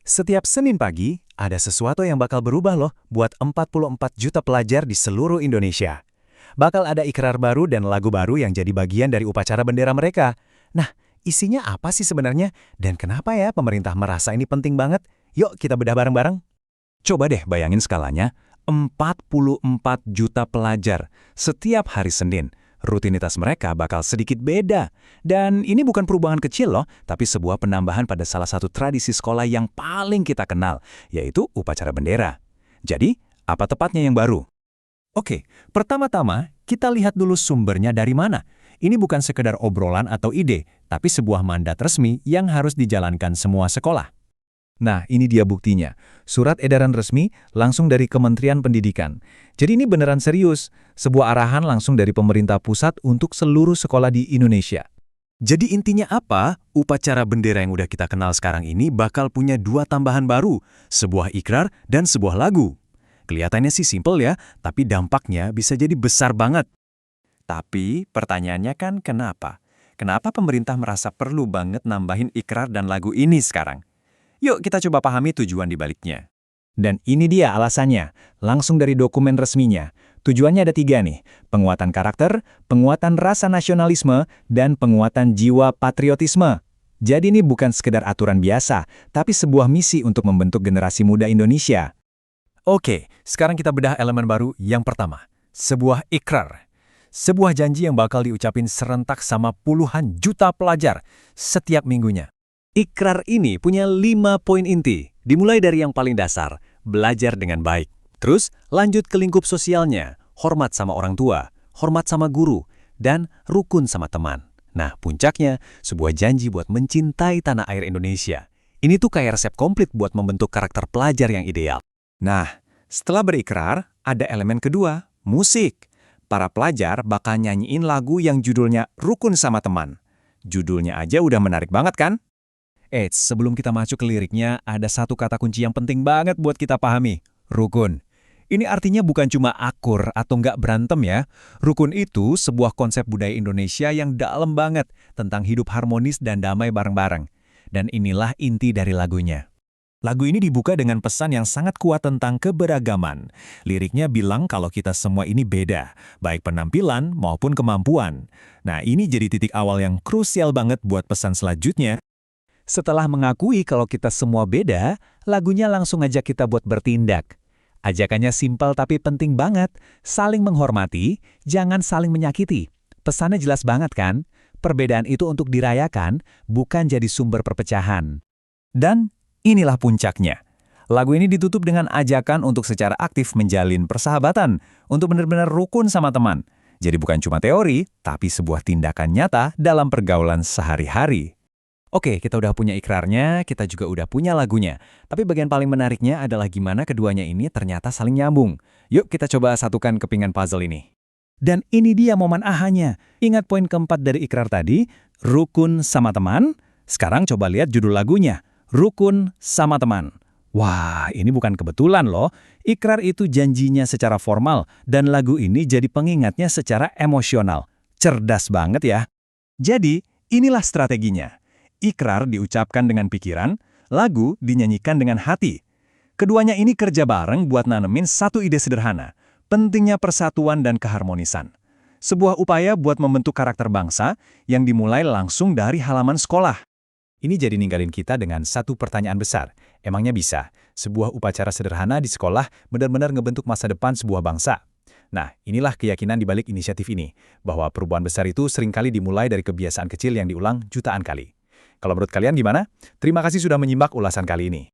Setiap Senin pagi, ada sesuatu yang bakal berubah loh buat 44 juta pelajar di seluruh Indonesia. Bakal ada ikrar baru dan lagu baru yang jadi bagian dari upacara bendera mereka. Nah, isinya apa sih sebenarnya? Dan kenapa ya pemerintah merasa ini penting banget? Yuk kita bedah bareng-bareng. Coba deh bayangin skalanya, 44 juta pelajar setiap hari Senin. Rutinitas mereka bakal sedikit beda. Dan ini bukan perubahan kecil loh, tapi sebuah penambahan pada salah satu tradisi sekolah yang paling kita kenal, yaitu upacara bendera. Jadi, apa tepatnya yang baru? Oke, pertama-tama kita lihat dulu sumbernya dari mana. Ini bukan sekedar obrolan atau ide, tapi sebuah mandat resmi yang harus dijalankan semua sekolah. Nah, ini dia buktinya. Surat edaran resmi langsung dari Kementerian Pendidikan. Jadi ini beneran serius. Sebuah arahan langsung dari pemerintah pusat untuk seluruh sekolah di Indonesia. Jadi intinya apa? Upacara bendera yang udah kita kenal sekarang ini bakal punya dua tambahan baru, sebuah ikrar dan sebuah lagu. Kelihatannya sih simpel ya, tapi dampaknya bisa jadi besar banget. Tapi pertanyaannya kan kenapa? Kenapa pemerintah merasa perlu banget nambahin ikrar dan lagu ini sekarang? Yuk kita coba pahami tujuan di baliknya. Dan ini dia alasannya, langsung dari dokumen resminya. Tujuannya ada 3 nih, penguatan karakter, penguatan rasa nasionalisme, dan penguatan jiwa patriotisme. Jadi ini bukan sekedar aturan biasa, tapi sebuah misi untuk membentuk generasi muda Indonesia. Oke, sekarang kita bedah elemen baru yang pertama. Sebuah ikrar. Sebuah janji yang bakal diucapin serentak sama puluhan juta pelajar setiap minggunya. Ikrar ini punya 5 poin inti, dimulai dari yang paling dasar, belajar dengan baik. Terus lanjut ke lingkup sosialnya, hormat sama orang tua, hormat sama guru, dan rukun sama teman. Nah, puncaknya, sebuah janji buat mencintai tanah air Indonesia. Ini tuh kayak resep komplit buat membentuk karakter pelajar yang ideal. Nah, setelah berikrar, ada elemen kedua, musik. Para pelajar bakal nyanyiin lagu yang judulnya Rukun sama Teman. Judulnya aja udah menarik banget kan? Sebelum kita masuk ke liriknya, ada satu kata kunci yang penting banget buat kita pahami, rukun. Ini artinya bukan cuma akur atau nggak berantem ya. Rukun itu sebuah konsep budaya Indonesia yang dalam banget tentang hidup harmonis dan damai bareng-bareng. Dan inilah inti dari lagunya. Lagu ini dibuka dengan pesan yang sangat kuat tentang keberagaman. Liriknya bilang kalau kita semua ini beda, baik penampilan maupun kemampuan. Nah, ini jadi titik awal yang krusial banget buat pesan selanjutnya. Setelah mengakui kalau kita semua beda, lagunya langsung ngajak kita buat bertindak. Ajakannya simpel tapi penting banget, saling menghormati, jangan saling menyakiti. Pesannya jelas banget kan? Perbedaan itu untuk dirayakan, bukan jadi sumber perpecahan. Dan inilah puncaknya. Lagu ini ditutup dengan ajakan untuk secara aktif menjalin persahabatan, untuk benar-benar rukun sama teman. Jadi bukan cuma teori, tapi sebuah tindakan nyata dalam pergaulan sehari-hari. Oke, kita udah punya ikrarnya, kita juga udah punya lagunya. Tapi bagian paling menariknya adalah gimana keduanya ini ternyata saling nyambung. Yuk kita coba satukan kepingan puzzle ini. Dan ini dia momen ahanya. Ingat poin keempat dari ikrar tadi, rukun sama teman. Sekarang coba lihat judul lagunya, Rukun sama Teman. Wah, ini bukan kebetulan loh. Ikrar itu janjinya secara formal, dan lagu ini jadi pengingatnya secara emosional. Cerdas banget ya. Jadi, inilah strateginya. Ikrar diucapkan dengan pikiran, lagu dinyanyikan dengan hati. Keduanya ini kerja bareng buat nanemin satu ide sederhana, pentingnya persatuan dan keharmonisan. Sebuah upaya buat membentuk karakter bangsa yang dimulai langsung dari halaman sekolah. Ini jadi ninggalin kita dengan satu pertanyaan besar. Emangnya bisa sebuah upacara sederhana di sekolah benar-benar ngebentuk masa depan sebuah bangsa? Nah, inilah keyakinan di balik inisiatif ini, bahwa perubahan besar itu seringkali dimulai dari kebiasaan kecil yang diulang jutaan kali. Kalau menurut kalian gimana? Terima kasih sudah menyimak ulasan kali ini.